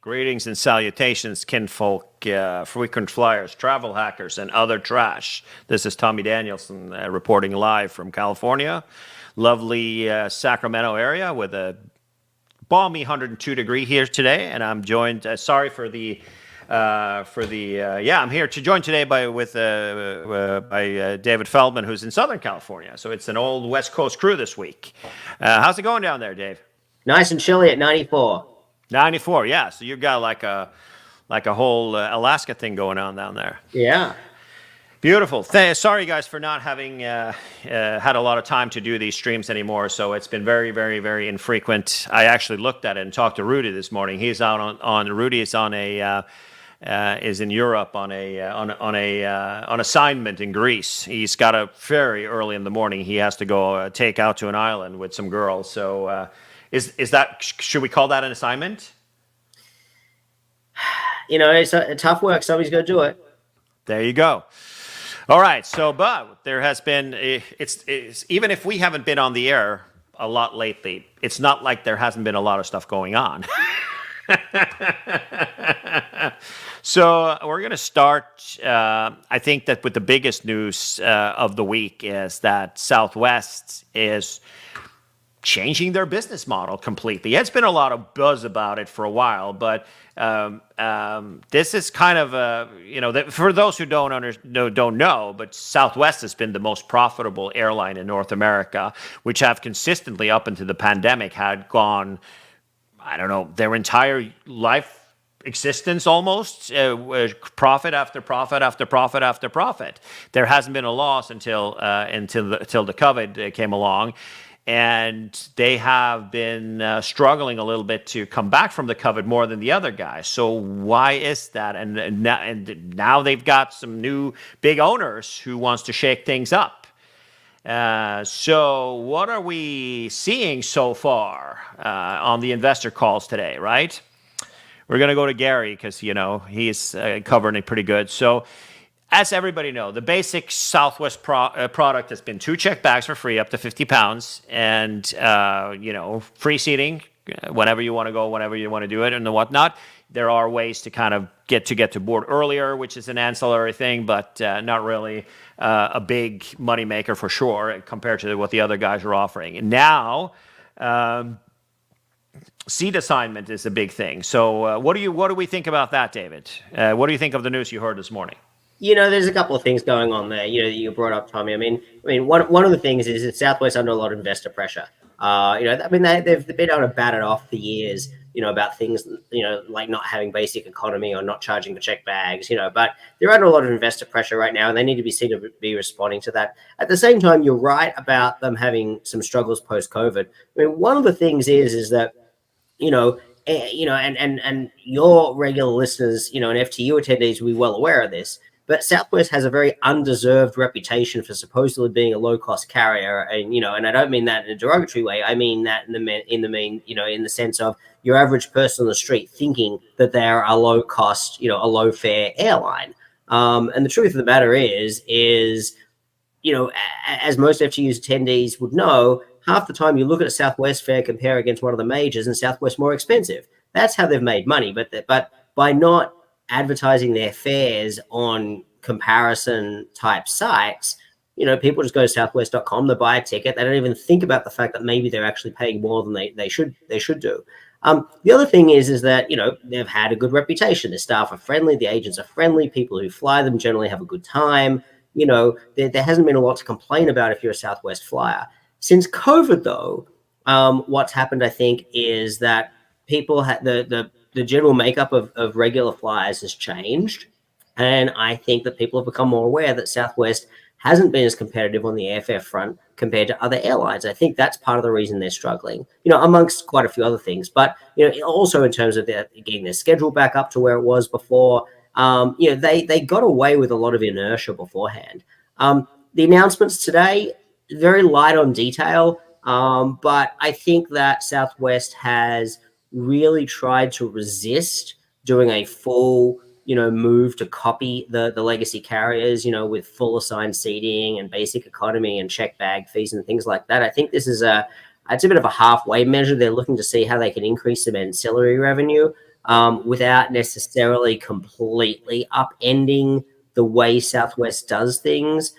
Greetings and salutations, kinfolk, frequent flyers, travel hackers, and other trash. This is Tommy Danielsen reporting live from California. Lovely Sacramento area with a balmy 102 degree here today, and I'm joined. I'm here to join today by David Feldman, who's in Southern California. So it's an old West Coast crew this week. How's it going down there, Dave? Nice and chilly at 94. 94, yeah. So you've got like a whole Alaska thing going on down there. Yeah. Beautiful. Sorry, guys, for not having had a lot of time to do these streams anymore. So it's been very, very, very infrequent. I actually looked at it and talked to Rudy this morning. He's out Rudy is on is in Europe on assignment in Greece. He's got a very early in the morning. He has to go take out to an island with some girls. So. Is that, should we call that an assignment? You know, it's a tough work. Somebody's going to do it. There you go. All right. So, but there has been, it's even if we haven't been on the air a lot lately, it's not like there hasn't been a lot of stuff going on. So we're going to start, I think that with the biggest news of the week is that Southwest is changing their business model completely. It's been a lot of buzz about it for a while, but this is kind of for those who don't know, but Southwest has been the most profitable airline in North America, which have consistently up into the pandemic had gone, I don't know, their entire life existence almost, profit after profit after profit after profit. There hasn't been a loss until the COVID came along. And they have been struggling a little bit to come back from the COVID more than the other guys. So why is that? And now they've got some new big owners who wants to shake things up. So what are we seeing so far on the investor calls today, right? We're going to go to Gary because, he's covering it pretty good. So as everybody knows, the basic Southwest product has been 2 checked bags for free up to 50 pounds and, free seating whenever you want to go, whenever you want to do it and whatnot. There are ways to kind of get to board earlier, which is an ancillary thing, but not really a big moneymaker for sure compared to what the other guys are offering. And now, seat assignment is a big thing. So what do we think about that, David? What do you think of the news you heard this morning? There's a couple of things going on there, that you brought up, Tommy. I mean, one of the things is that Southwest under a lot of investor pressure. They've been able to bat it off for years, about things, like not having basic economy or not charging for checked bags, but they're under a lot of investor pressure right now and they need to be seen to be responding to that. At the same time, you're right about them having some struggles post-COVID. I mean, one of the things is that, and your regular listeners, and FTU attendees will be well aware of this. But Southwest has a very undeserved reputation for supposedly being a low-cost carrier, and I don't mean that in a derogatory way. I mean that in the sense of your average person on the street thinking that they're a low-cost, a low-fare airline. And the truth of the matter is, as most FTU's attendees would know, half the time you look at a Southwest fare, compare against one of the majors, and Southwest more expensive. That's how they've made money. But by not advertising their fares on comparison type sites, people just go to southwest.com, they buy a ticket, they don't even think about the fact that maybe they're actually paying more than they should do. The other thing is that, they've had a good reputation. The staff are friendly, the agents are friendly, people who fly them generally have a good time. There hasn't been a lot to complain about if you're a Southwest flyer. Since COVID, though, what's happened, I think, is that people had the general makeup of regular flyers has changed. And I think that people have become more aware that Southwest hasn't been as competitive on the airfare front compared to other airlines. I think that's part of the reason they're struggling, amongst quite a few other things. But, also in terms of getting their schedule back up to where it was before, they got away with a lot of inertia beforehand. The announcements today, very light on detail, but I think that Southwest has really tried to resist doing a full, move to copy the legacy carriers, with full assigned seating and basic economy and check bag fees and things like that. I think this is it's a bit of a halfway measure. They're looking to see how they can increase some ancillary revenue. without necessarily completely upending the way Southwest does things.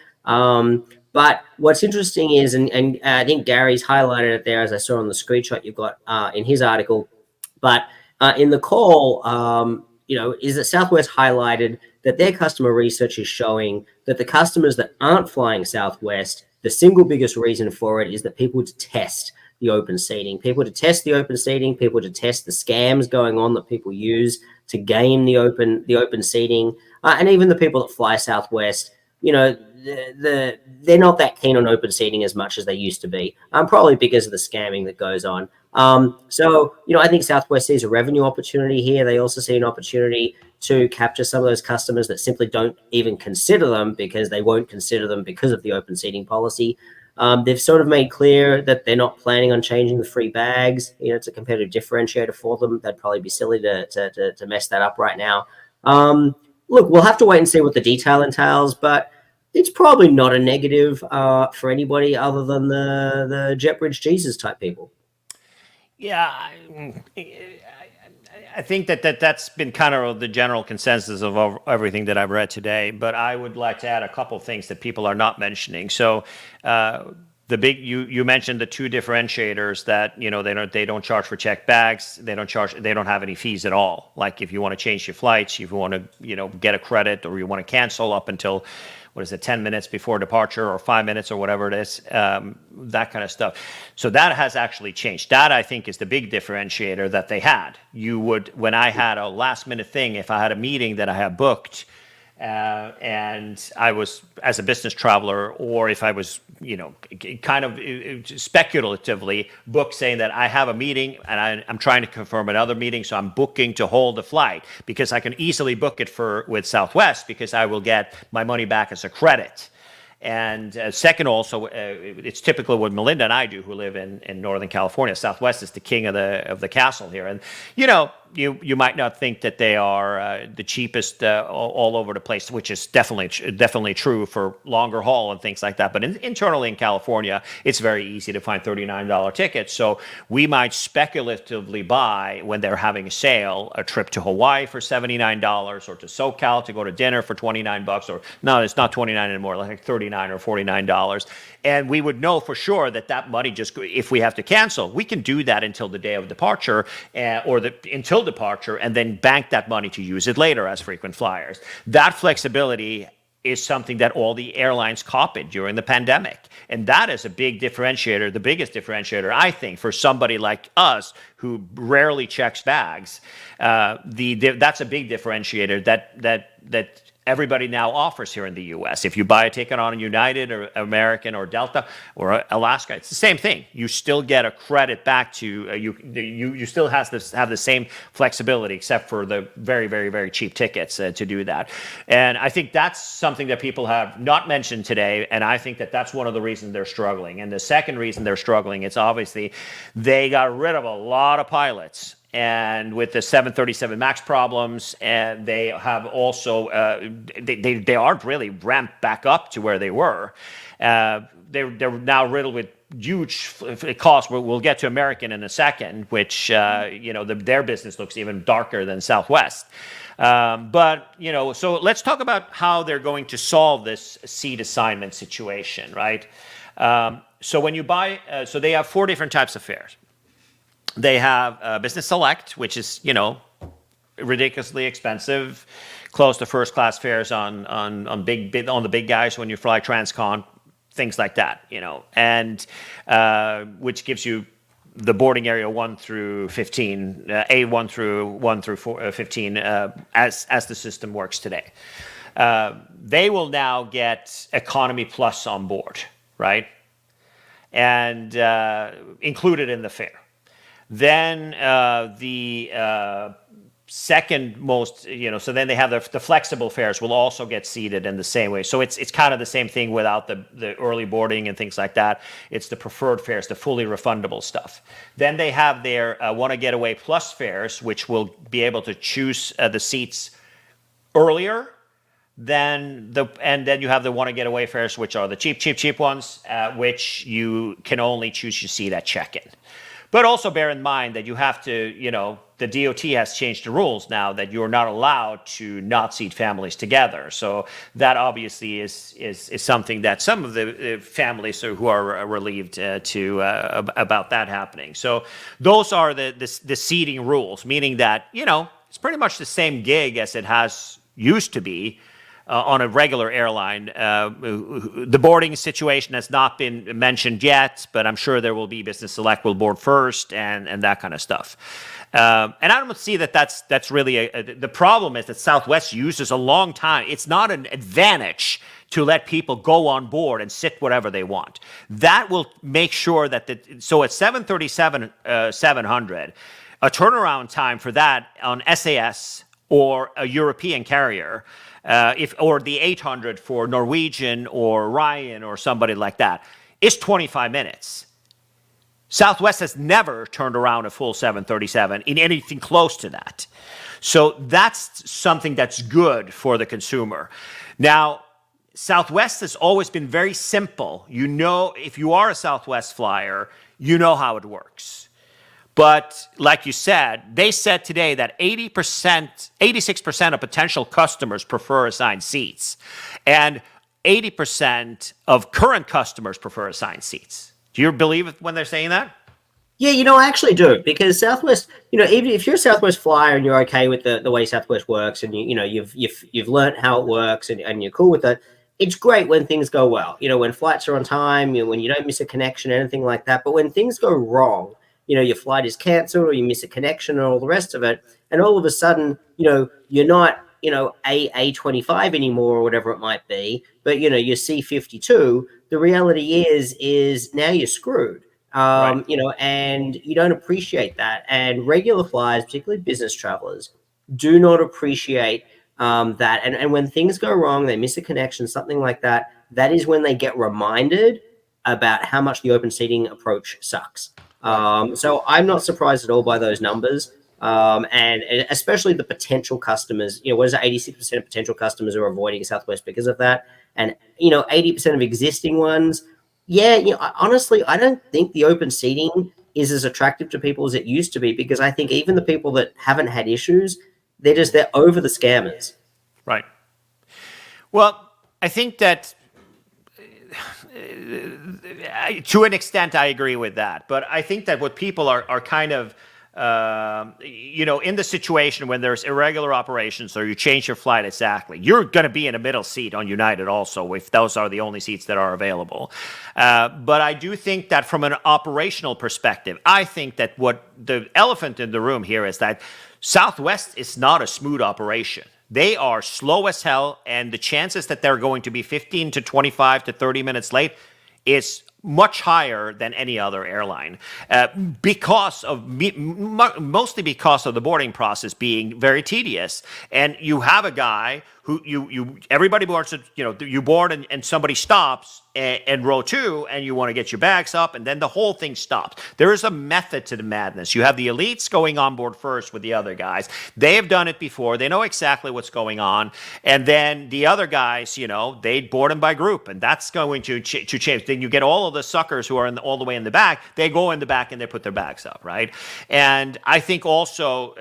But what's interesting is, and I think Gary's highlighted it there, as I saw on the screenshot you've got in his article, but in the call, is that Southwest highlighted that their customer research is showing that the customers that aren't flying Southwest, the single biggest reason for it is that people detest the open seating. People detest the open seating. People detest the scams going on that people use to game the open seating, and even the people that fly Southwest. They're not that keen on open seating as much as they used to be. Probably because of the scamming that goes on. I think Southwest sees a revenue opportunity here. They also see an opportunity to capture some of those customers that simply don't even consider them because they won't consider them because of the open seating policy. They've sort of made clear that they're not planning on changing the free bags. It's a competitive differentiator for them. They'd probably be silly to mess that up right now. Look, we'll have to wait and see what the detail entails, but it's probably not a negative for anybody other than the JetBridge Jesus type people. Yeah, I think that's been kind of the general consensus of everything that I've read today. But I would like to add a couple of things that people are not mentioning. So you mentioned the two differentiators that they don't charge for checked bags. They don't have any fees at all. Like if you want to change your flights, if you want to get a credit, or you want to cancel up until 10 minutes before departure or 5 minutes or whatever it is, that kind of stuff. So that has actually changed. That, I think, is the big differentiator that they had. When I had a last minute thing, if I had a meeting that I had booked, and I was, as a business traveler, or if I was, kind of speculatively booked, saying that I have a meeting and I'm trying to confirm another meeting, so I'm booking to hold a flight because I can easily book it with Southwest because I will get my money back as a credit. And second, also, it's typically what Melinda and I do, who live in Northern California. Southwest is the king of the castle here, and you might not think that they are the cheapest all over the place, which is definitely true for longer haul and things like that. But internally in California, it's very easy to find $39 tickets. So we might speculatively buy, when they're having a sale, a trip to Hawaii for $79, or to SoCal to go to dinner for $29, or no, it's not $29 anymore, like $39 or $49. And we would know for sure that money, just if we have to cancel, we can do that until the day of departure, until departure, and then bank that money to use it later as frequent flyers. That flexibility is something that all the airlines copied during the pandemic. And that is a big differentiator, the biggest differentiator, I think, for somebody like us who rarely checks bags. That's a big differentiator that everybody now offers here in the U.S. If you buy a ticket on United or American or Delta or Alaska, it's the same thing. You still get a credit back to you still have the same flexibility, except for the very, very, very cheap tickets to do that. And I think that's something that people have not mentioned today, and I think that's one of the reasons they're struggling. And the second reason they're struggling is obviously they got rid of a lot of pilots. And with the 737 MAX problems, and they have also they aren't really ramped back up to where they were. They're now riddled with huge costs. We'll get to American in a second, which their business looks even darker than Southwest. So let's talk about how they're going to solve this seat assignment situation, right? So when you buy, so they have 4 different types of fares. They have Business Select, which is, ridiculously expensive, close to first class fares on the big guys when you fly transcon, things like that, and which gives you the boarding area 1 through 15, A1 through 15, as the system works today. They will now get Economy Plus on board, right, and included in the fare. Then the second most, so then they have the flexible fares will also get seated in the same way. So it's kind of the same thing without the early boarding and things like that. It's the preferred fares, the fully refundable stuff. Then they have their Want to Get Away Plus fares, which will be able to choose the seats earlier. And then you have the Want to Get Away fares, which are the cheap ones, which you can only choose your seat at check-in. But also bear in mind that you have to, the DOT has changed the rules now that you're not allowed to not seat families together. So that obviously is something that some of the families who are relieved about that happening. So those are the seating rules, meaning that, it's pretty much the same gig as it has used to be on a regular airline. The boarding situation has not been mentioned yet, but I'm sure there will be Business Select will board first and that kind of stuff. And I don't see that's really the problem is that Southwest uses a long time. It's not an advantage to let people go on board and sit whatever they want. That will make sure that so at 737-700, a turnaround time for that on SAS or a European carrier, or the 800 for Norwegian or Ryan or somebody like that, is 25 minutes. Southwest has never turned around a full 737 in anything close to that. So that's something that's good for the consumer. Now, Southwest has always been very simple. If you are a Southwest flyer, you know how it works. But like you said, they said today that 86% of potential customers prefer assigned seats, and 80% of current customers prefer assigned seats. Do you believe it when they're saying that? Yeah, I actually do, because Southwest, even if you're a Southwest flyer and you're okay with the way Southwest works, and you've learned how it works and you're cool with it, it's great when things go well. When flights are on time, when you don't miss a connection, anything like that. But when things go wrong, your flight is canceled or you miss a connection and all the rest of it, and all of a sudden, you're not, A25 anymore or whatever it might be, but, you're C52, the reality is now you're screwed. Right. And you don't appreciate that. And regular flyers, particularly business travelers, do not appreciate that. And when things go wrong, they miss a connection, something like that, that is when they get reminded about how much the open seating approach sucks. So I'm not surprised at all by those numbers. And especially the potential customers, what is it? 86% of potential customers are avoiding Southwest because of that. And, 80% of existing ones. Yeah, honestly, I don't think the open seating is as attractive to people as it used to be, because I think even the people that haven't had issues, they're over the scammers. Right. Well, I think that to an extent, I agree with that. But I think that what people are kind of, in the situation when there's irregular operations or you change your flight exactly, you're going to be in a middle seat on United also, if those are the only seats that are available. But I do think that from an operational perspective, I think that what the elephant in the room here is that Southwest is not a smooth operation. They are slow as hell, and the chances that they're going to be 15 to 25 to 30 minutes late is much higher than any other airline, mostly because of the boarding process being very tedious. And you have a guy who everybody boards, you board and somebody stops in row 2 and you want to get your bags up, and then the whole thing stops. There is a method to the madness. You have the elites going on board first with the other guys. They have done it before. They know exactly what's going on. And then the other guys, they board them by group, and that's going to change. Then you get all of the suckers who are all the way in the back. They go in the back and they put their bags up, right? And I think also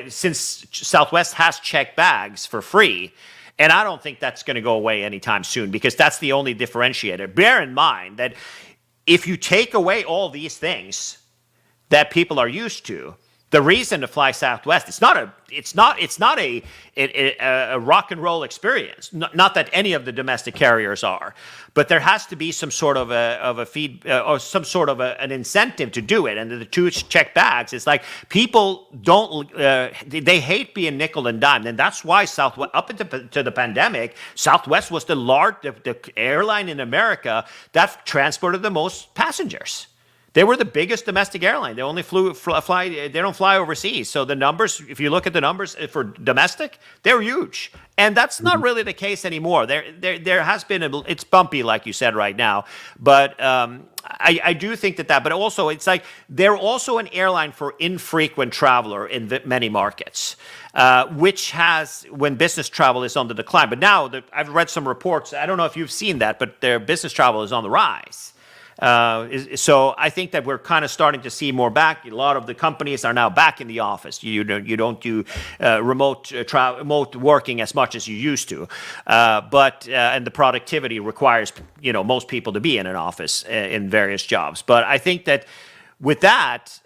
since Southwest has checked bags for free, and I don't think that's going to go away anytime soon, because that's the only differentiator. Bear in mind that if you take away all these things that people are used to, the reason to fly Southwest, it's not a rock and roll experience. Not that any of the domestic carriers are, but there has to be some sort of a feed or some sort of an incentive to do it. And the two check bags, it's like people don't they hate being nickel and dime, and that's why Southwest up to the pandemic, Southwest was the airline in America that transported the most passengers. They were the biggest domestic airline. They only fly. They don't fly overseas. So the numbers, if you look at the numbers for domestic, they're huge. And that's not really the case anymore. There has been it's bumpy, like you said right now. But I do think that. But also, it's like they're also an airline for infrequent traveler in many markets, which has when business travel is on the decline. But now I've read some reports. I don't know if you've seen that, but their business travel is on the rise. So I think that we're kind of starting to see more back. A lot of the companies are now back in the office. You don't do remote working as much as you used to, and the productivity requires most people to be in an office in various jobs. But I think that with that.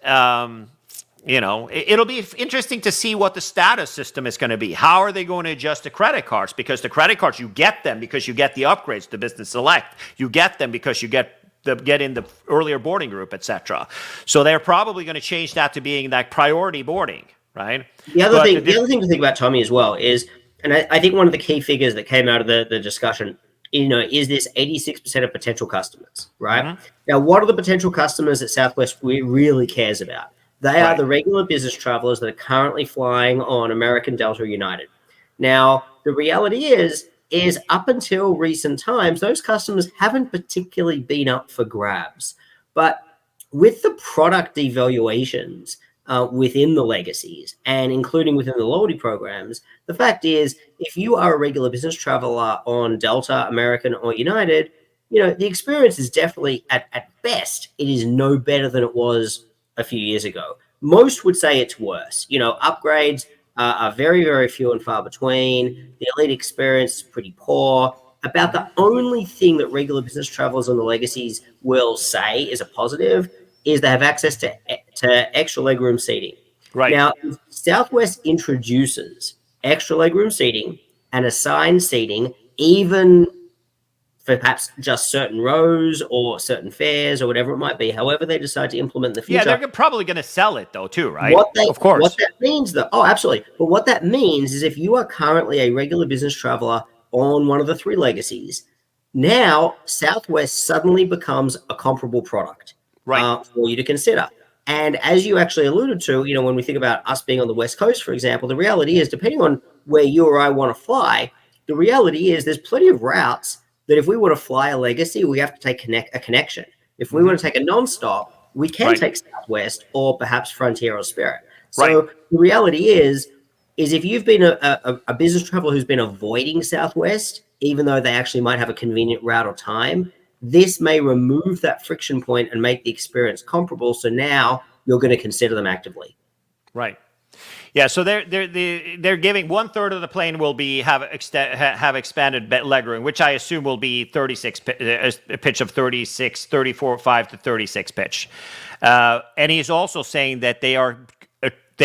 It'll be interesting to see what the status system is going to be. How are they going to adjust the credit cards? Because the credit cards, you get them because you get the upgrades to Business Select. You get them because you get in the earlier boarding group, etc. So they're probably going to change that to being like priority boarding, right? The other thing to think about, Tommy, as well is, and I think one of the key figures that came out of the discussion, is this 86% of potential customers, right? Mm-hmm. Now, what are the potential customers that Southwest really cares about? They are the regular business travelers that are currently flying on American, Delta, or United. Now, the reality is up until recent times, those customers haven't particularly been up for grabs. But with the product devaluations within the legacies and including within the loyalty programs, the fact is, if you are a regular business traveler on Delta, American, or United, the experience is definitely, at best, it is no better than it was a few years ago. Most would say it's worse. Upgrades are very, very few and far between. The elite experience is pretty poor. About the only thing that regular business travelers on the legacies will say is a positive is they have access to extra legroom seating. Right. Now, if Southwest introduces extra legroom seating and assigned seating, even for perhaps just certain rows or certain fares or whatever it might be, however they decide to implement in the future. Yeah, they're probably going to sell it though too, right? Of course. What that means though, absolutely. But what that means is if you are currently a regular business traveler on one of the three legacies, now Southwest suddenly becomes a comparable product for you to consider. And as you actually alluded to, when we think about us being on the West Coast, for example, the reality is, depending on where you or I want to fly, the reality is there's plenty of routes that if we want to fly a legacy, we have to take a connection. If we want to take a nonstop, we can take Southwest or perhaps Frontier or Spirit. So the reality is if you've been a business traveler who's been avoiding Southwest, even though they actually might have a convenient route or time, this may remove that friction point and make the experience comparable. So now you're going to consider them actively. Right. Yeah, so they're giving 1/3 of the plane will have expanded legroom, which I assume will be 36 a pitch of 36, 34, 5 to 36 pitch, and he's also saying that they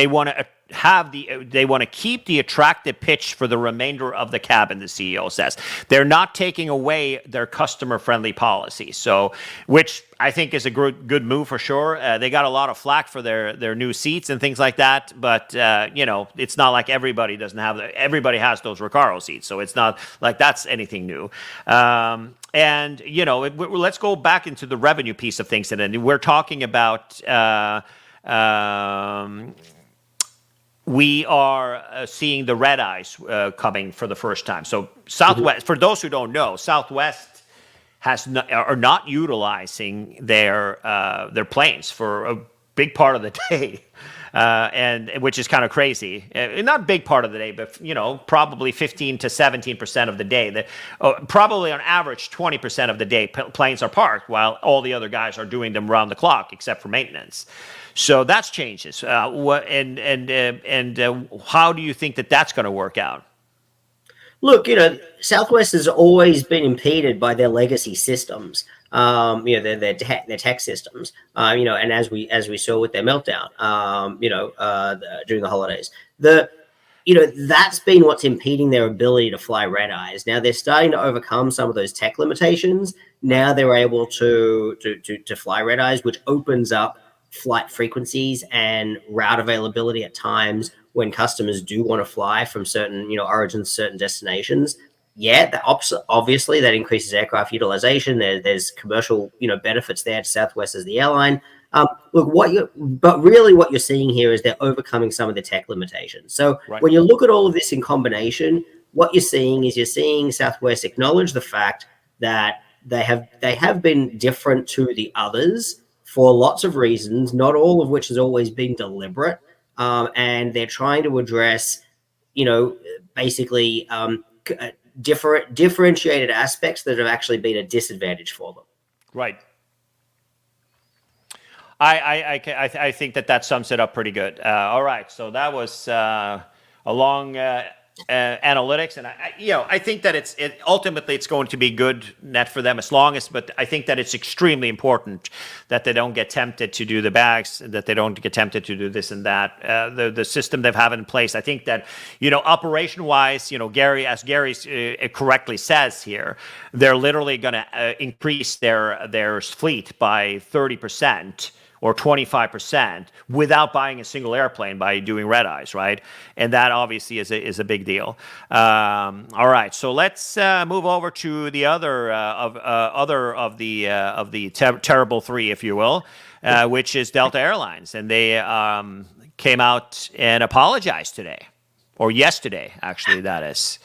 want to keep the attractive pitch for the remainder of the cabin. The CEO says they're not taking away their customer-friendly policy, which I think is a good move for sure. They got a lot of flack for their new seats and things like that, but it's not like everybody has those Recaro seats, so it's not like that's anything new. And let's go back into the revenue piece of things, and we're talking about. We are seeing the red eyes coming for the first time. So Southwest, for those who don't know, Southwest are not utilizing their planes for a big part of the day, and which is kind of crazy. Not a big part of the day, but probably 15 to 17% of the day. Probably on average 20% of the day planes are parked, while all the other guys are doing them around the clock, except for maintenance. So that's changes. How do you think that's going to work out? Look, Southwest has always been impeded by their legacy systems. Their tech systems. And as we saw with their meltdown, during the holidays, that's been what's impeding their ability to fly red eyes. Now they're starting to overcome some of those tech limitations. Now they're able to fly red eyes, which opens up flight frequencies and route availability at times when customers do want to fly from certain origins, certain destinations. Yeah, obviously that increases aircraft utilization. There's commercial benefits there to Southwest as the airline. But really what you're seeing here is they're overcoming some of the tech limitations. So when you look at all of this in combination, what you're seeing Southwest acknowledge the fact that they have been different to the others for lots of reasons, not all of which has always been deliberate. And they're trying to address, basically differentiated aspects that have actually been a disadvantage for them. Right. I think that sums it up pretty good. All right, so that was a long analytics, and I think that ultimately it's going to be good net for them but I think that it's extremely important that they don't get tempted to do the bags, that they don't get tempted to do this and that. The system they have in place, I think that operation wise, as Gary correctly says here, they're literally going to increase their fleet by 30%. Or 25% without buying a single airplane by doing red eyes, right? And that obviously is a big deal. All right, so let's move over to the other of the terrible three, if you will, which is Delta Airlines, and they came out and apologized today, or yesterday, actually. That is.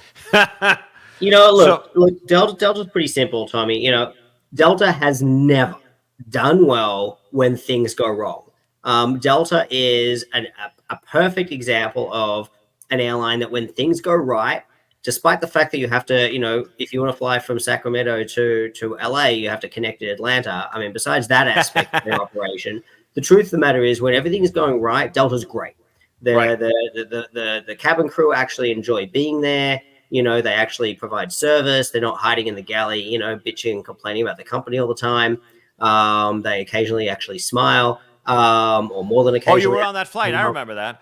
Look, Delta's pretty simple, Tommy. Delta has never done well when things go wrong. Delta is a perfect example of an airline that when things go right, despite the fact that you have to, if you want to fly from Sacramento to LA, you have to connect to Atlanta. I mean, besides that aspect of their operation, the truth of the matter is when everything is going right, Delta's great. The cabin crew actually enjoy being there. They actually provide service. They're not hiding in the galley, bitching and complaining about the company all the time. They occasionally actually smile, or more than occasionally. Oh, you were on that flight. I remember that.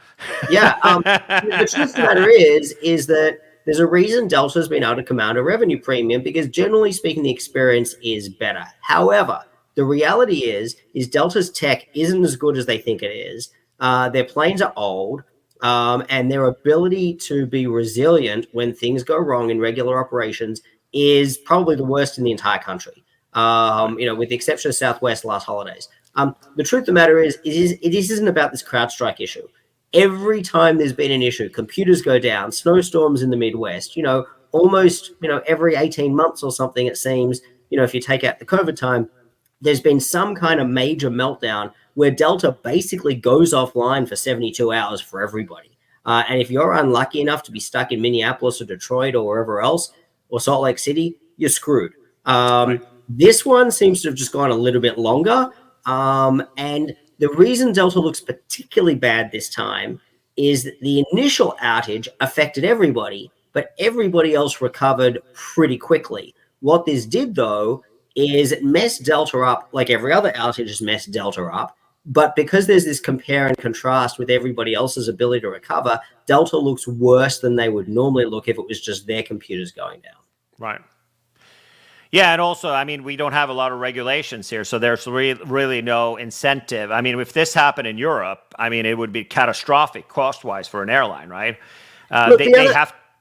Yeah. The truth of the matter is that there's a reason Delta's been able to command a revenue premium because generally speaking, the experience is better. However, the reality is Delta's tech isn't as good as they think it is. Their planes are old. And their ability to be resilient when things go wrong in regular operations is probably the worst in the entire country. With the exception of Southwest last holidays. The truth of the matter is it isn't about this CrowdStrike issue. Every time there's been an issue, computers go down, snowstorms in the Midwest, almost, every 18 months or something, it seems, if you take out the COVID time, there's been some kind of major meltdown where Delta basically goes offline for 72 hours for everybody. And if you're unlucky enough to be stuck in Minneapolis or Detroit or wherever else, or Salt Lake City, you're screwed. This one seems to have just gone a little bit longer. And the reason Delta looks particularly bad this time is that the initial outage affected everybody, but everybody else recovered pretty quickly. What this did, though, is it messed Delta up like every other outage has messed Delta up. But because there's this compare and contrast with everybody else's ability to recover, Delta looks worse than they would normally look if it was just their computers going down. Right. Yeah, and also, I mean, we don't have a lot of regulations here, so there's really no incentive. I mean, if this happened in Europe, I mean, it would be catastrophic cost-wise for an airline, right?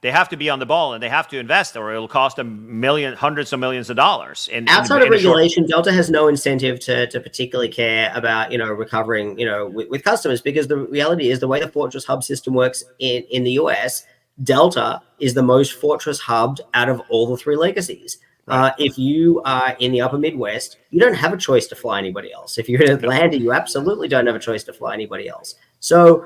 They have to be on the ball and they have to invest, or it'll cost them hundreds of millions of dollars. Outside of regulation, Delta has no incentive to particularly care about recovering with customers, because the reality is the way the Fortress Hub system works in the US, Delta is the most Fortress hubbed out of all the three legacies. If you are in the upper Midwest, you don't have a choice to fly anybody else. If you're in Atlanta, you absolutely don't have a choice to fly anybody else. So,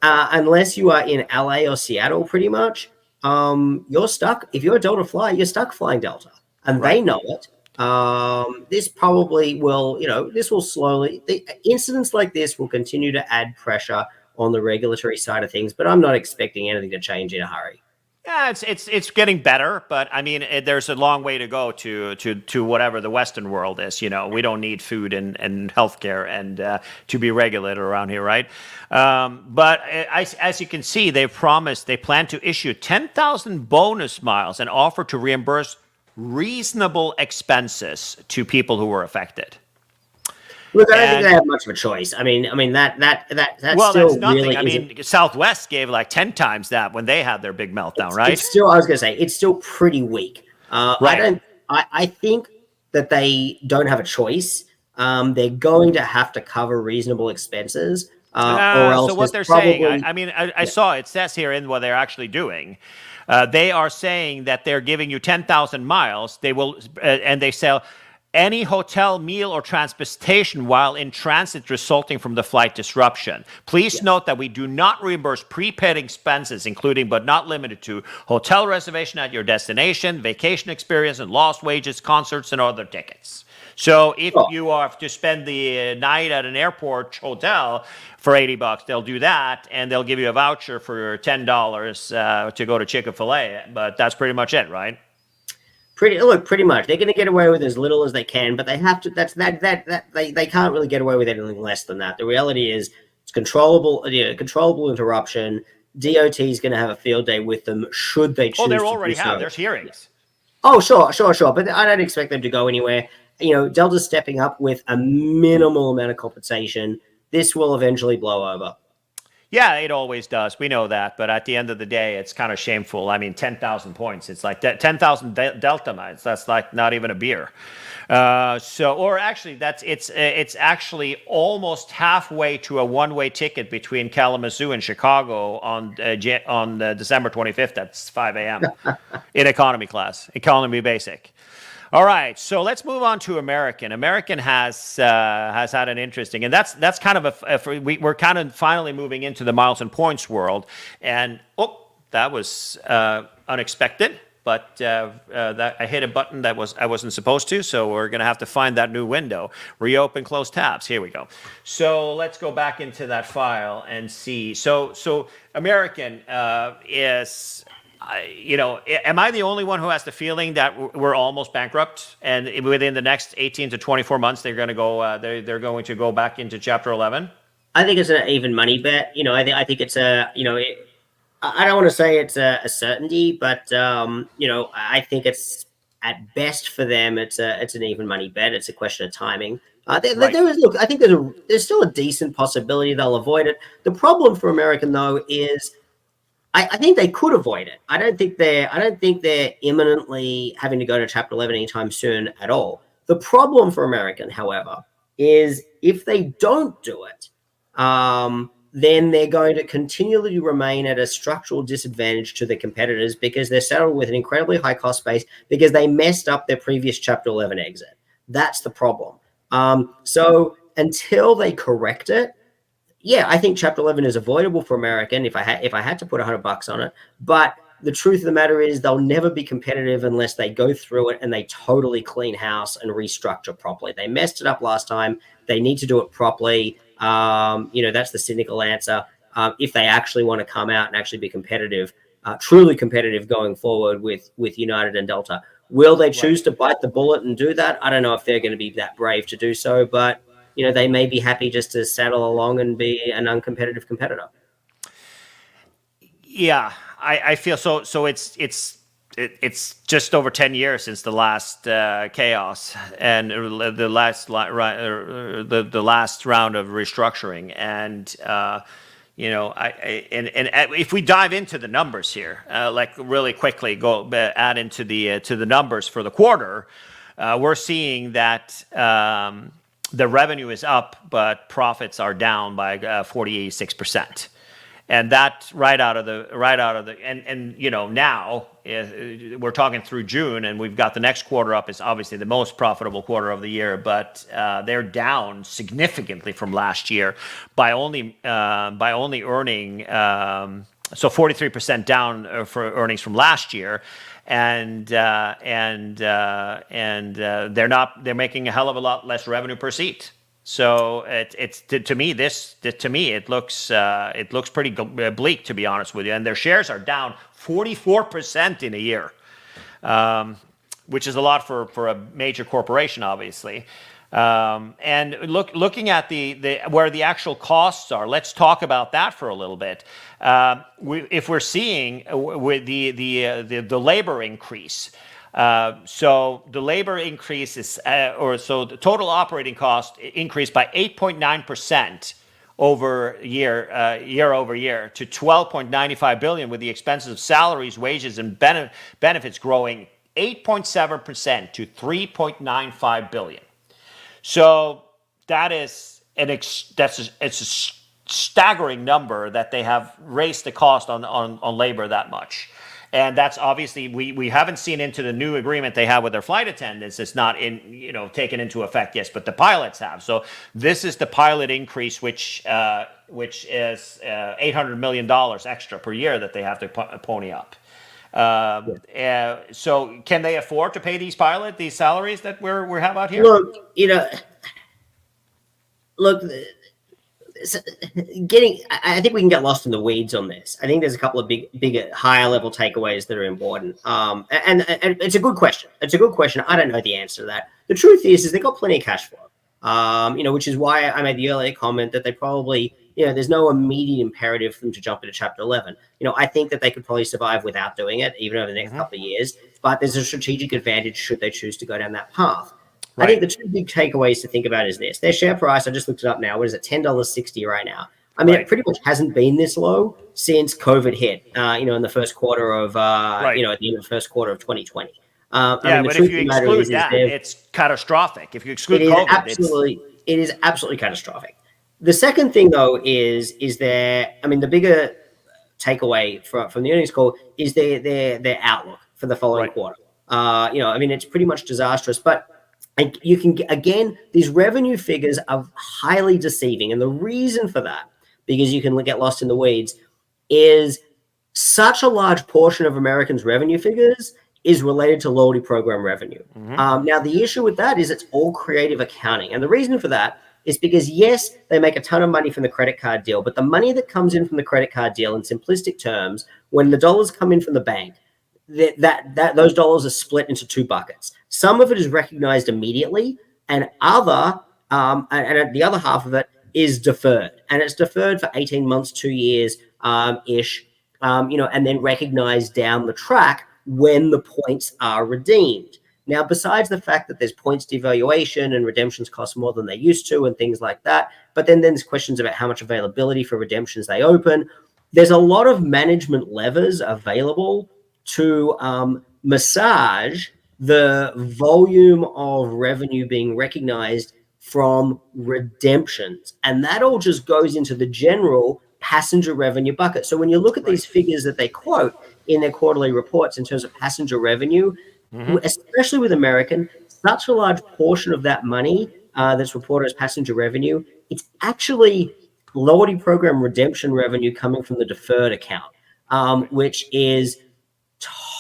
unless you are in LA or Seattle, pretty much, you're stuck. If you're a Delta flight, you're stuck flying Delta. And they know it. This probably will, this will slowly, incidents like this will continue to add pressure on the regulatory side of things, but I'm not expecting anything to change in a hurry. Yeah, it's getting better, but I mean, there's a long way to go to whatever the Western world is. We don't need food and healthcare and to be regulated around here, right? But as you can see, they plan to issue 10,000 bonus miles and offer to reimburse reasonable expenses to people who were affected. Look, I don't think they have much of a choice. I mean that's still nothing. Really. I mean, Southwest gave like 10 times that when they had their big meltdown, right? It's still, I was going to say, it's still pretty weak. Right. I think that they don't have a choice. They're going to have to cover reasonable expenses. Or else so what they're saying, I saw it says here in what they're actually doing. They are saying that they're giving you 10,000 miles. They will, and they sell any hotel, meal, or transportation while in transit resulting from the flight disruption. Please note that we do not reimburse prepaid expenses, including but not limited to hotel reservation at your destination, vacation experience, and lost wages, concerts, and other tickets. So if Oh, you are to spend the night at an airport hotel for $80, they'll do that, and they'll give you a voucher for $10 to go to Chick-fil-A. But that's pretty much it, right? pretty much. They're going to get away with as little as they can, but they have to. They can't really get away with anything less than that. The reality is it's controllable. Controllable interruption. DOT is going to have a field day with them should they Oh, choose they to already do have. so. There's hearings. Oh, sure. But I don't expect them to go anywhere. Delta's stepping up with a minimal amount of compensation. This will eventually blow over. Yeah, it always does. We know that. But at the end of the day, it's kind of shameful. I mean, 10,000 points. It's like 10,000 Delta miles. That's like not even a beer. Or actually, it's actually almost halfway to a one-way ticket between Kalamazoo and Chicago on December 25th. That's 5 a.m. in economy class, economy basic. All right, so let's move on to American. American has had an interesting, and that's kind of we're kind of finally moving into the miles and points world, and that was unexpected, but that I hit a button that I wasn't supposed to, so we're gonna have to find that new window, reopen, close tabs. Here we go. So let's go back into that file and see. So American is. Am I the only one who has the feeling that we're almost bankrupt, and within the next 18 to 24 months they're going to go they're going to go back into Chapter 11? I think it's an even money bet. I think it's I don't want to say it's a certainty, but I think it's at best for them. It's an even money bet. It's a question of timing. Right. Look. I think there's still a decent possibility they'll avoid it. The problem for American though is I think they could avoid it. I don't think they're imminently having to go to Chapter 11 anytime soon at all. The problem for American, however, is if they don't do it, then they're going to continually remain at a structural disadvantage to their competitors because they're saddled with an incredibly high cost base because they messed up their previous Chapter 11 exit. That's the problem. So until they correct it, yeah, I think Chapter 11 is avoidable for American if I had to put $100 on it. But the truth of the matter is they'll never be competitive unless they go through it and they totally clean house and restructure properly. They messed it up last time. They need to do it properly. That's the cynical answer. If they actually want to come out and actually be competitive, truly competitive going forward with United and Delta. Will they choose to bite the bullet and do that? I don't know if they're going to be that brave to do so, but they may be happy just to saddle along and be an uncompetitive competitor. Yeah, I feel so. So it's just over 10 years since the last chaos and the last round of restructuring, and if we dive into the numbers here, like really quickly, add into the numbers for the quarter, we're seeing that. The revenue is up, but profits are down by 46%, and that right out of the now we're talking through June, and we've got the next quarter up is obviously the most profitable quarter of the year, but they're down significantly from last year by only earning 43% down for earnings from last year. And they're making a hell of a lot less revenue per seat. So to me it looks pretty bleak, to be honest with you. And their shares are down 44% in a year, which is a lot for a major corporation, obviously. And looking at the where the actual costs are, let's talk about that for a little bit. If we're seeing with the labor increase, so the labor increase is, the total operating cost increased by 8.9% year over year to 12.95 billion, with the expenses of salaries, wages, and benefits growing 8.7% to 3.95 billion. So that is it's a staggering number that they have raised the cost on labor that much. And that's obviously, we haven't seen into the new agreement they have with their flight attendants. It's not taken into effect yet, but the pilots have. So this is the pilot increase, which is $800 million extra per year that they have to pony up. So can they afford to pay these salaries that we have out here? Look, look, I think we can get lost in the weeds on this. I think there's a couple of bigger, higher level takeaways that are important. And it's a good question. It's a good question. I don't know the answer to that. The truth is they've got plenty of cash flow. Which is why I made the earlier comment that they probably, there's no immediate imperative for them to jump into Chapter 11. I think that they could probably survive without doing it, even over the next couple of years. But there's a strategic advantage should they choose to go down that path. Right. I think the two big takeaways to think about is this. Their share price, I just looked it up now, what is it, $10.60 right now? I mean, It pretty much hasn't been this low since COVID hit, in the first quarter of, at the end of the first quarter of 2020. But if you exclude that, it's catastrophic. If you exclude COVID, it is absolutely catastrophic. The second thing, though, is the bigger takeaway from the earnings call is their outlook for the following quarter. It's pretty much disastrous, but you can, again, these revenue figures are highly deceiving. And the reason for that, because you can get lost in the weeds, is such a large portion of Americans' revenue figures is related to loyalty program revenue. Now, the issue with that is it's all creative accounting. And the reason for that is because, yes, they make a ton of money from the credit card deal, but the money that comes in from the credit card deal, in simplistic terms, when the dollars come in from the bank, those dollars are split into two buckets. Some of it is recognized immediately, and the other half of it is deferred, and it's deferred for 18 months, 2 years ish, and then recognized down the track when the points are redeemed. Now, besides the fact that there's points devaluation and redemptions cost more than they used to and things like that, but then there's questions about how much availability for redemptions they open. There's a lot of management levers available to massage the volume of revenue being recognized from redemptions. And that all just goes into the general passenger revenue bucket. So when you look at these figures that they quote in their quarterly reports in terms of passenger revenue, especially with American, such a large portion of that money that's reported as passenger revenue, it's actually loyalty program redemption revenue coming from the deferred account, which is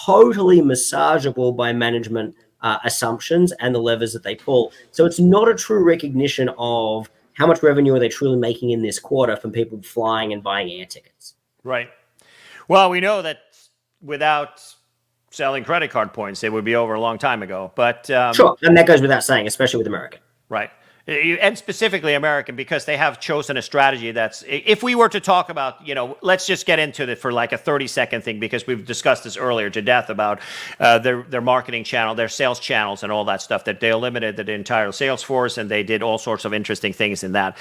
totally massageable by management assumptions and the levers that they pull. So it's not a true recognition of how much revenue are they truly making in this quarter from people flying and buying air tickets. Right. Well, we know that without selling credit card points, it would be over a long time ago. But sure, and that goes without saying, especially with American. Right. And specifically American, because they have chosen a strategy that's, if we were to talk about, let's just get into it for like a 30-second thing, because we've discussed this earlier to death about their marketing channel, their sales channels and all that stuff, that they eliminated the entire sales force and they did all sorts of interesting things in that,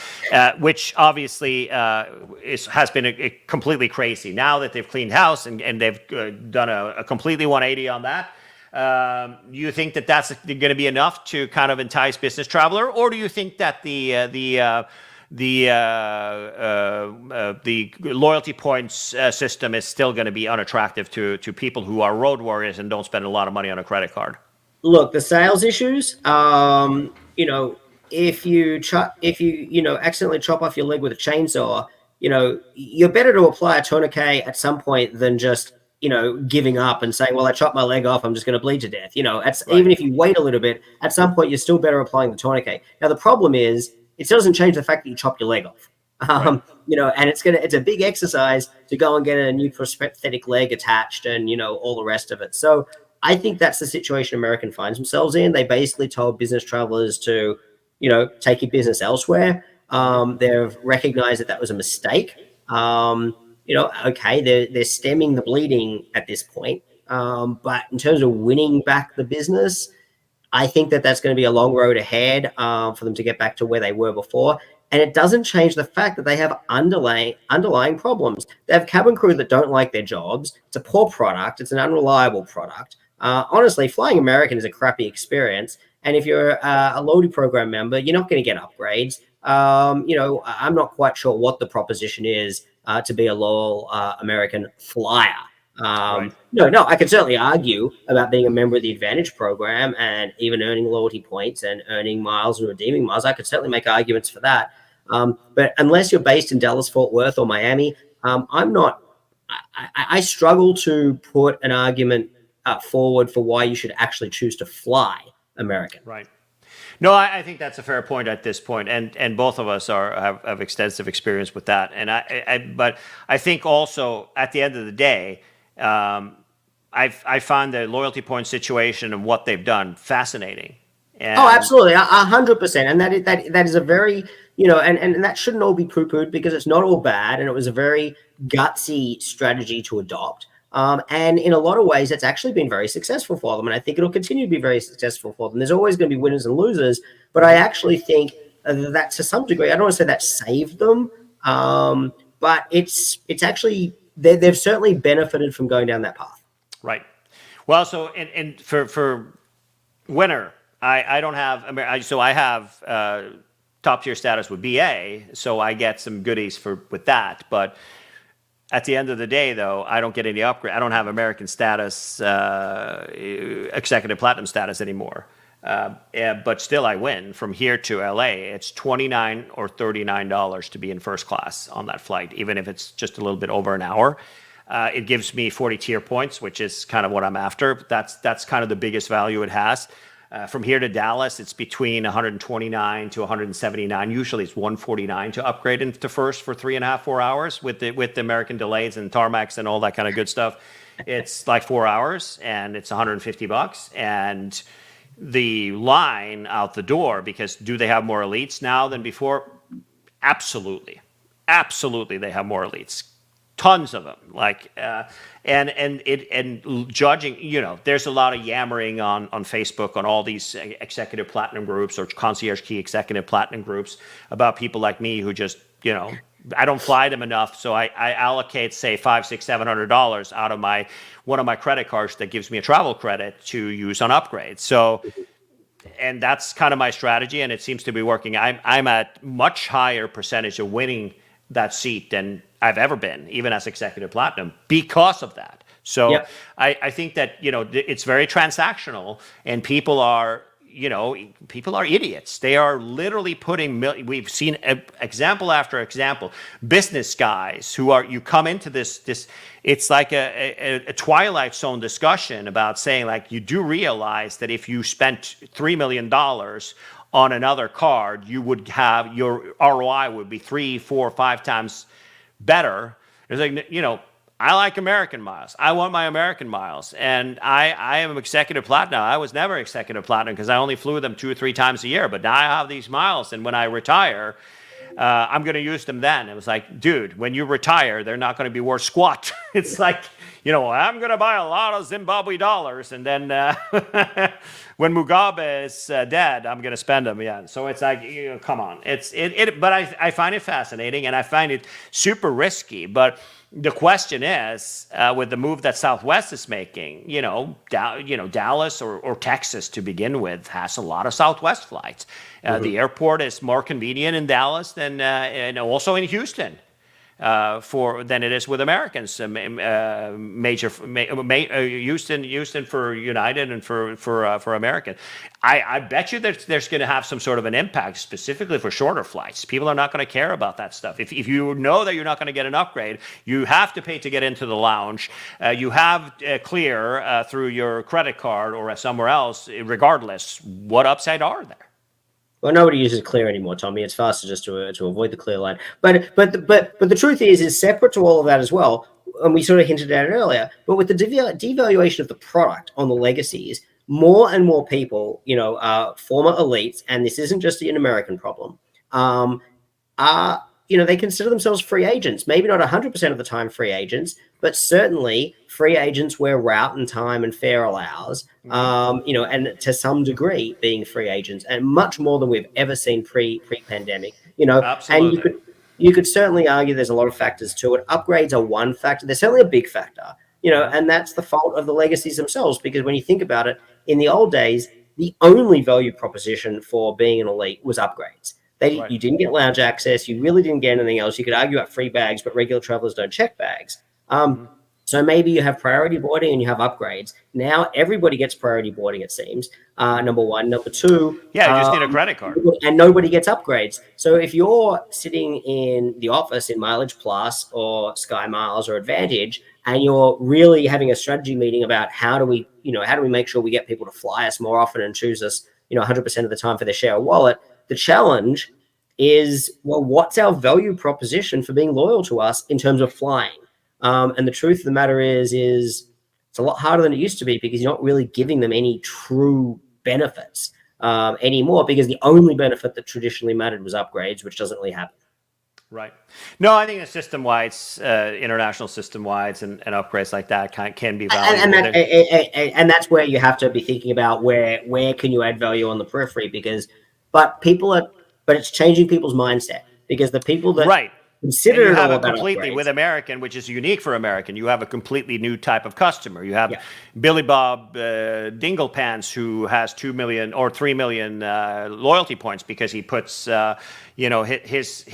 which obviously has been completely crazy. Now that they've cleaned house and they've done a completely 180 on that, you think that that's going to be enough to kind of entice business traveler, or do you think that the loyalty points system is still going to be unattractive to people who are road warriors and don't spend a lot of money on a credit card? Look, the sales issues. If you accidentally chop off your leg with a chainsaw, you're better to apply a tourniquet at some point than just giving up and saying, well, I chopped my leg off, I'm just going to bleed to death. Even if you wait a little bit, at some point, you're still better applying the tourniquet. Now, the problem is, it doesn't change the fact that you chopped your leg off. And it's a big exercise to go and get a new prosthetic leg attached and, all the rest of it. So I think that's the situation American finds themselves in. They basically told business travelers to, take your business elsewhere. They've recognized that was a mistake. They're stemming the bleeding at this point. But in terms of winning back the business, I think that that's going to be a long road ahead for them to get back to where they were before. And it doesn't change the fact that they have underlying problems. They have cabin crew that don't like their jobs. It's a poor product. It's an unreliable product. Honestly, flying American is a crappy experience. And if you're a loyalty program member, you're not going to get upgrades. I'm not quite sure what the proposition is to be a loyal American flyer. No, I could certainly argue about being a member of the Advantage program and even earning loyalty points and earning miles and redeeming miles. I could certainly make arguments for that. But unless you're based in Dallas, Fort Worth, or Miami, I'm not I struggle to put an argument forward for why you should actually choose to fly American. Right. No, I think that's a fair point at this point, and both of us have extensive experience with that. And but I think also at the end of the day, I find the loyalty point situation and what they've done fascinating. And oh, absolutely, 100%, and that is a very, you know, and that shouldn't all be poo-pooed, because it's not all bad, and it was a very gutsy strategy to adopt. And in a lot of ways, it's actually been very successful for them. And I think it'll continue to be very successful for them. There's always going to be winners and losers. But I actually think that to some degree, I don't want to say that saved them, but it's actually, they've certainly benefited from going down that path. Right. Well, so, and for winner, I don't have, so I have top tier status with BA, so I get some goodies with that. But at the end of the day, though, I don't get any upgrade. I don't have American status, executive platinum status anymore. But still, I win from here to LA. It's $29 or $39 to be in first class on that flight, even if it's just a little bit over an hour. It gives me 40 tier points, which is kind of what I'm after. That's kind of the biggest value it has. From here to Dallas, it's between 129 to 179. Usually it's 149 to upgrade into first for 3.5, 4 hours with the American delays and tarmacs and all that kind of good stuff. It's like 4 hours and it's $150. And the line out the door, because do they have more elites now than before? Absolutely. Absolutely, they have more elites. Tons of them, and judging, you know, there's a lot of yammering on Facebook on all these executive platinum groups or concierge key executive platinum groups about people like me who just, you know, I don't fly them enough, so I allocate, say, $500, $600, $700 out of one of my credit cards that gives me a travel credit to use on upgrades. So, and that's kind of my strategy, and it seems to be working. I'm at much higher percentage of winning that seat than I've ever been, even as executive platinum, because of that. So yep. I think that, you know, it's very transactional, and people are idiots. They are literally putting, we've seen example after example, business guys who are, you come into this, it's like a Twilight Zone discussion about saying, like, you do realize that if you spent $3 million on another card, you would have, your ROI would be 3, 4, 5 times better. It's like, you know, I like American miles. I want my American miles. And I am executive platinum. I was never executive platinum because I only flew them 2 or 3 times a year. But now I have these miles. And when I retire, I'm going to use them then. It was like, dude, when you retire, they're not going to be worth squat. It's like, you know, I'm going to buy a lot of Zimbabwe dollars. And then when Mugabe is dead, I'm going to spend them. Yeah. So it's like, you know, come on. But I find it fascinating, and I find it super risky. But the question is, with the move that Southwest is making, Dallas or Texas to begin with has a lot of Southwest flights. The airport is more convenient in Dallas than and also in Houston than it is with Americans. Houston for United and for American. I bet you that there's going to have some sort of an impact specifically for shorter flights. People are not going to care about that stuff. If you know that you're not going to get an upgrade, you have to pay to get into the lounge. You have clear through your credit card or somewhere else. Regardless, what upside are there? Well, nobody uses clear anymore, Tommy. It's faster just to avoid the clear line. But the truth is separate to all of that as well. And we sort of hinted at it earlier. But with the devaluation of the product on the legacies, more and more people, former elites, and this isn't just an American problem, they consider themselves free agents. Maybe not 100% of the time free agents, but certainly free agents where route and time and fare allows, and to some degree being free agents, and much more than we've ever seen pre-pandemic, Absolutely. And you could certainly argue there's a lot of factors to it. Upgrades are one factor. They're certainly a big factor, and that's the fault of the legacies themselves, because when you think about it, in the old days, the only value proposition for being an elite was upgrades. Right. You didn't get lounge access. You really didn't get anything else. You could argue about free bags, but regular travelers don't check bags. So maybe you have priority boarding and you have upgrades. Now everybody gets priority boarding, it seems. Number one. Number two. Yeah, you just need a credit card. And nobody gets upgrades. So if you're sitting in the office in Mileage Plus or Sky Miles or Advantage, and you're really having a strategy meeting about how do we make sure we get people to fly us more often and choose us, 100% of the time for their share wallet. The challenge is, well, what's our value proposition for being loyal to us in terms of flying? And the truth of the matter is it's a lot harder than it used to be because you're not really giving them any true benefits anymore, because the only benefit that traditionally mattered was upgrades, which doesn't really happen. Right. No, I think the system-wide, international system-wides and upgrades like that can be valuable. And that's where you have to be thinking about where can you add value on the periphery, but it's changing people's mindset, because the people that right. consider you it have all a about completely upgrades, with American, which is unique for American. You have a completely new type of customer. You have Billy Bob Dinglepants, who has 2 million or 3 million loyalty points because he puts his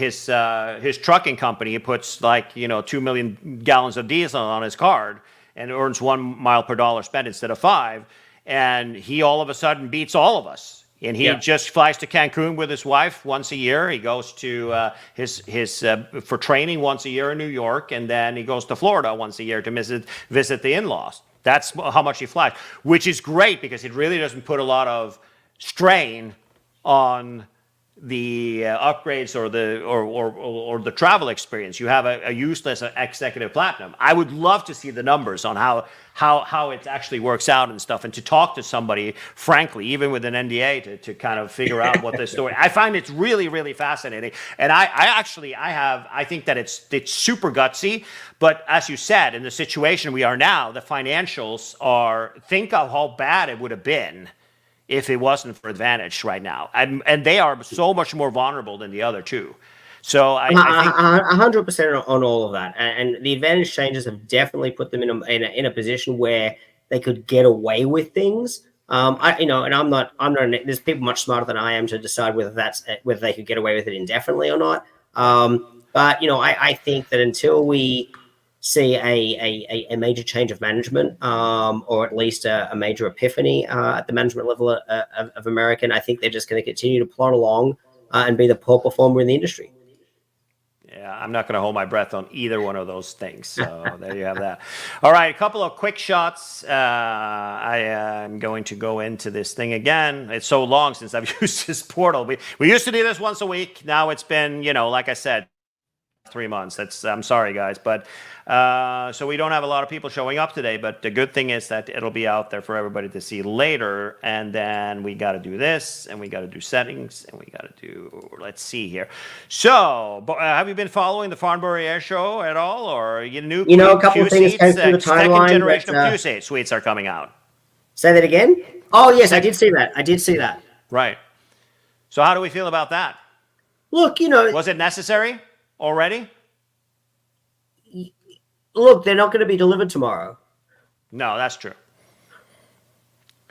trucking company. He puts 2 million gallons of diesel on his card and earns 1 mile per dollar spent instead of 5. And he all of a sudden beats all of us. And he just flies to Cancun with his wife once a year. He goes to his for training once a year in New York, and then he goes to Florida once a year to visit the in-laws. That's how much he flies, which is great because it really doesn't put a lot of strain on the upgrades or the travel experience. You have a useless executive platinum. I would love to see the numbers on how it actually works out and stuff, and to talk to somebody, frankly, even with an NDA, to kind of figure out what the story. I find it's really, really fascinating, and I think that it's super gutsy. But as you said, in the situation we are now, the financials think of how bad it would have been if it wasn't for Advantage right now, and they are so much more vulnerable than the other two. So I think 100% on all of that, and the Advantage changes have definitely put them in a position where they could get away with things. There's people much smarter than I am to decide whether they could get away with it indefinitely or not. But I think that until we see a major change of management, or at least a major epiphany at the management level of American, I think they're just going to continue to plod along and be the poor performer in the industry. Yeah, I'm not going to hold my breath on either one of those things. So there you have that. All right, a couple of quick shots. I am going to go into this thing again. It's so long since I've used this portal. We used to do this once a week. Now it's been, like I said, 3 months. I'm sorry, guys, but so we don't have a lot of people showing up today, but the good thing is that it'll be out there for everybody to see later. And then we got to do this, and we got to do settings, and we got to do, let's see here. So have you been following the Farnborough Air Show at all, or a couple of things came through the timeline? Second generation of Q suites are coming out. Say that again? Oh yes, I did see that. Right. So how do we feel about that? Look, was it necessary already? Look, they're not going to be delivered tomorrow. No, that's true.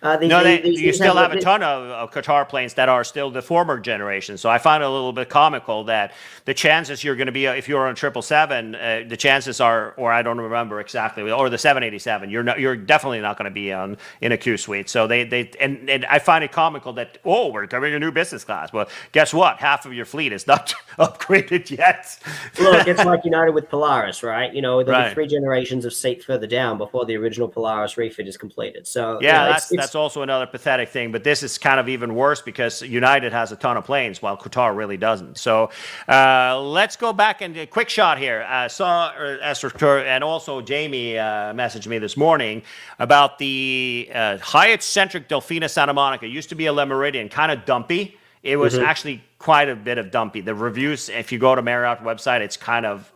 You still have a ton of Qatar planes that are still the former generation. So I find it a little bit comical that the chances you're going to be, if you're on 777, the chances are, or I don't remember exactly, or the 787, you're definitely not going to be in a Q suite. So and I find it comical that, we're coming to new business class. Well, guess what? Half of your fleet is not upgraded yet. Look, it's like United with Polaris, right? There'll be 3 generations of seat further down before the original Polaris refit is completed. So yeah, that's also another pathetic thing, but this is kind of even worse because United has a ton of planes while Qatar really doesn't. So let's go back and a quick shot here. I saw and also Jamie messaged me this morning about the Hyatt-centric Delfina Santa Monica. It used to be a Le Méridien, kind of dumpy. It was actually quite a bit of dumpy. The reviews, if you go to Marriott website, it's kind of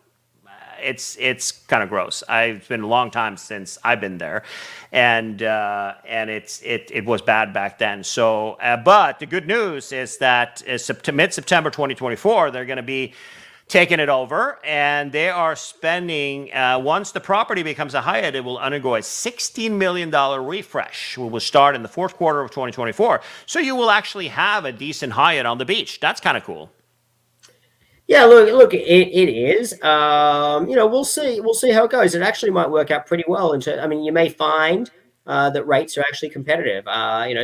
gross. It's been a long time since I've been there, and it was bad back then. So, but the good news is that mid-September 2024, they're going to be taking it over, and they are spending. Once the property becomes a Hyatt, it will undergo a $16 million refresh. We will start in the fourth quarter of 2024. So you will actually have a decent Hyatt on the beach. That's kind of cool. Yeah, look, it is. We'll see how it goes. It actually might work out pretty well. I mean, you may find that rates are actually competitive.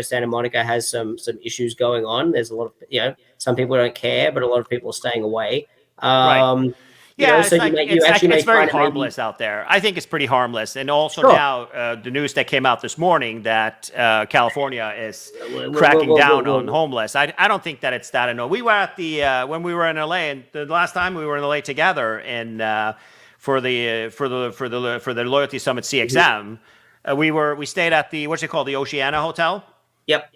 Santa Monica has some issues going on. There's a lot of some people don't care, but a lot of people are staying away. Right. Yeah, So it's like you actually may it's very find it maybe harmless out there. I think it's pretty harmless. And also sure. now the news that came out this morning that California is Well, cracking down on homeless. I don't think that it's that annoying. We were at the when we were in LA, and the last time we were in LA together in for the Loyalty Summit CXM, we stayed at the what's it called, the Oceana Hotel. Yep.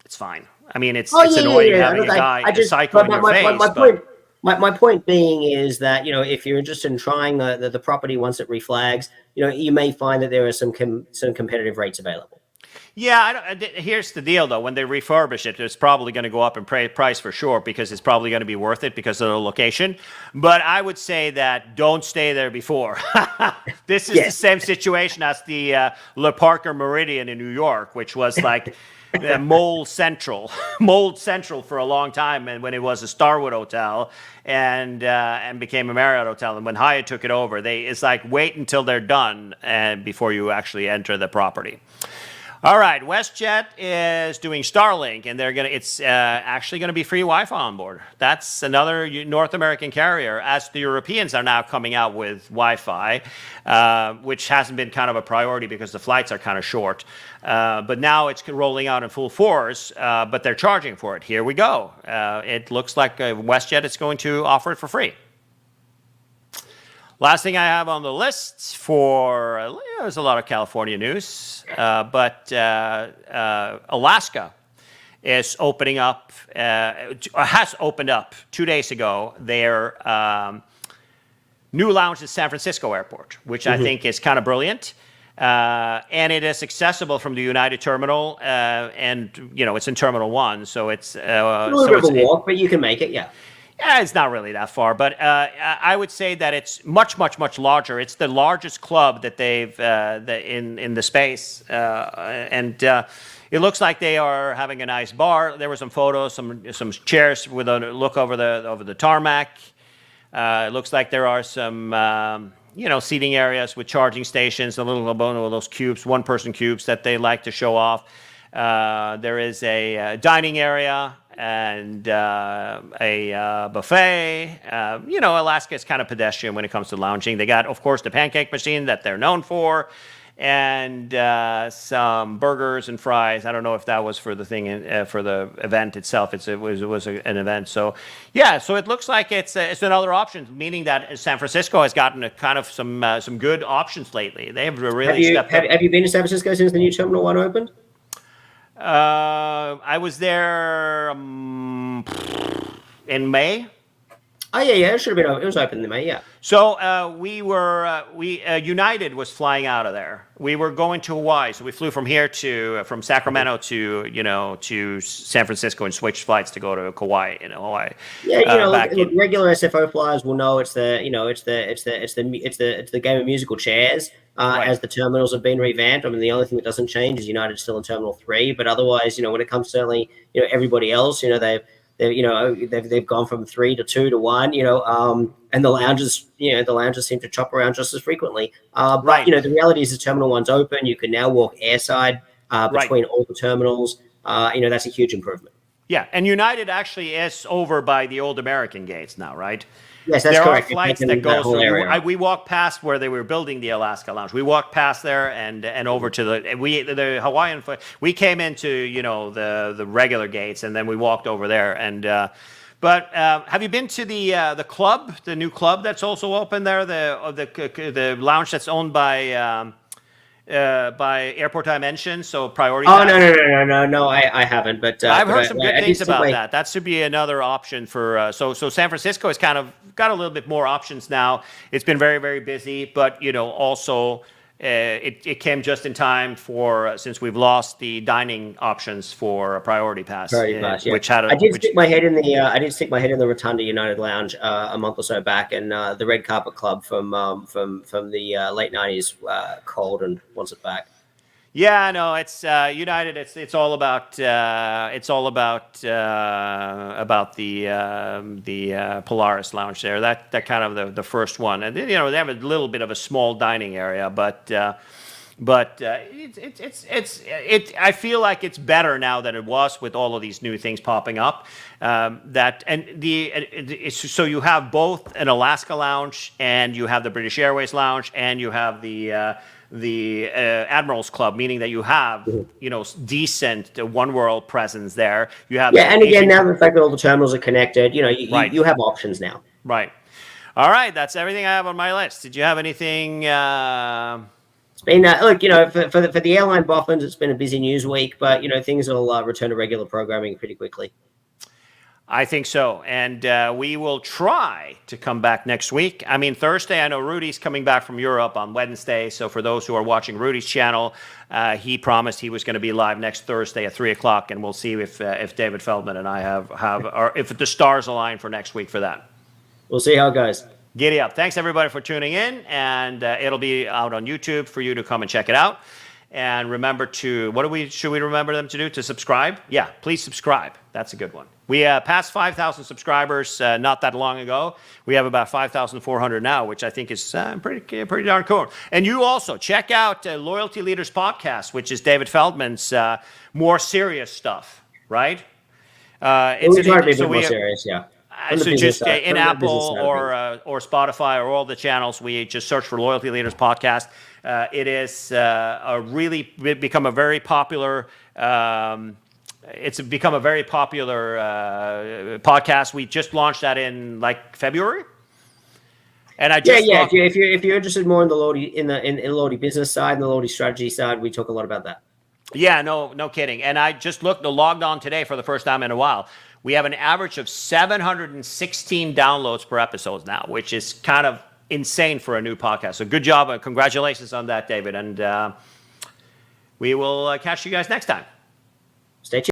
It's fine. I mean, it's Yeah, annoying yeah. having Look, a psycho in your face. My point being is that if you're interested in trying the property once it reflags, you may find that there are some competitive rates available. Yeah, here's the deal though. When they refurbish it, it's probably going to go up in price for sure because it's probably going to be worth it because of the location. But I would say that don't stay there before. This is the same situation as the Le Parker Meridian in New York, which was like mold central for a long time, and when it was a Starwood hotel and became a Marriott hotel, and when Hyatt took it over, it's like wait until they're done and before you actually enter the property. All right, WestJet is doing Starlink, and it's actually going to be free Wi-Fi on board. That's another North American carrier, as the Europeans are now coming out with Wi-Fi, which hasn't been kind of a priority because the flights are kind of short. But now it's rolling out in full force, but they're charging for it. Here we go. It looks like WestJet is going to offer it for free. Last thing I have on the list there's a lot of California news, but Alaska is opening up, has opened up 2 days ago their new lounge at San Francisco Airport, which I think is kind of brilliant. And it is accessible from the United Terminal, and it's in Terminal 1, so it's a little bit of a walk, but you can make it, yeah. Yeah, it's not really that far, but I would say that it's much, much, much larger. It's the largest club that they've in the space, and it looks like they are having a nice bar. There were some photos, some chairs with a look over the tarmac. It looks like there are some seating areas with charging stations, a little above of those cubes, one-person cubes that they like to show off. There is a dining area and a buffet. Alaska is kind of pedestrian when it comes to lounging. They got, of course, the pancake machine that they're known for, and some burgers and fries. I don't know if that was for the thing for the event itself. It was an event. So yeah, so it looks like it's another option, meaning that San Francisco has gotten a kind of some good options lately. They have really stepped up. Have you been to San Francisco since the new Terminal 1 opened? I was there in May. Oh yeah, it should have been. It was open in May, yeah. So United was flying out of there. We were going to Hawaii, so we flew from Sacramento to San Francisco and switched flights to go to Kauai in Hawaii. Yeah, regular SFO flyers will know it's the game of musical chairs. Right. As the terminals have been revamped, I mean, the only thing that doesn't change is United's still in Terminal 3, but otherwise, when it comes to certainly, everybody else, they've gone from 3 to 2 to 1, and the lounges seem to chop around just as frequently. But the reality is the Terminal 1's open. You can now walk airside between all the terminals. That's a huge improvement. Yeah, and United actually is over by the old American gates now, right? Yes, that's correct. There are flights that go through. We walked past where they were building the Alaska Lounge. We walked past there and over to the Hawaiian. We came into the regular gates and then we walked over there. And but have you been to the club, the new club that's also open there, the lounge that's owned by Airport Dimension, so Priority. Oh no, I haven't. But I've heard some good things about that. That should be another option for. So San Francisco has kind of got a little bit more options now. It's been very, very busy, but also it came just in time since we've lost the dining options for a Priority Pass. Yeah. Which had I did stick my head in the Rotunda United Lounge a month or so back, and the Red Carpet Club from the late '90s called and wants it back. Yeah, no, it's United. It's all about the Polaris Lounge there. That kind of the first one, and then, they have a little bit of a small dining area, but I feel like it's better now than it was with all of these new things popping up. So you have both an Alaska Lounge, and you have the British Airways Lounge, and you have the Admirals Club, meaning that you have decent One World presence there. You have and again, now the fact that all the terminals are connected, Right. you have options now. Right. All right, that's everything I have on my list. Did you have anything? It's been look, for the airline boffins, it's been a busy news week, but things will return to regular programming pretty quickly. I think so, and we will try to come back next week. I mean, Thursday, I know Rudy's coming back from Europe on Wednesday, so for those who are watching Rudy's channel, he promised he was going to be live next Thursday at 3 o'clock, and we'll see if David Feldman and I or if the stars align for next week for that. We'll see how it goes. Giddy up. Thanks, everybody, for tuning in, and it'll be out on YouTube for you to come and check it out. And remember to, should we remember them to do? To subscribe? Yeah, please subscribe. That's a good one. We passed 5,000 subscribers not that long ago. We have about 5,400 now, which I think is pretty darn cool. And you also check out Loyalty Leaders Podcast, which is David Feldman's more serious stuff, right? It's trying to be a bit more serious, yeah. So just in Apple or Spotify or all the channels, we just search for Loyalty Leaders Podcast. It is become a very popular. It's become a very popular podcast. We just launched that in February, and I just If you're interested more in the Lodi in the Lodi business side and the Lodi strategy side, we talk a lot about that. Yeah, no kidding. And I just logged on today for the first time in a while. We have an average of 716 downloads per episode now, which is kind of insane for a new podcast. So good job and congratulations on that, David. And we will catch you guys next time. Stay tuned.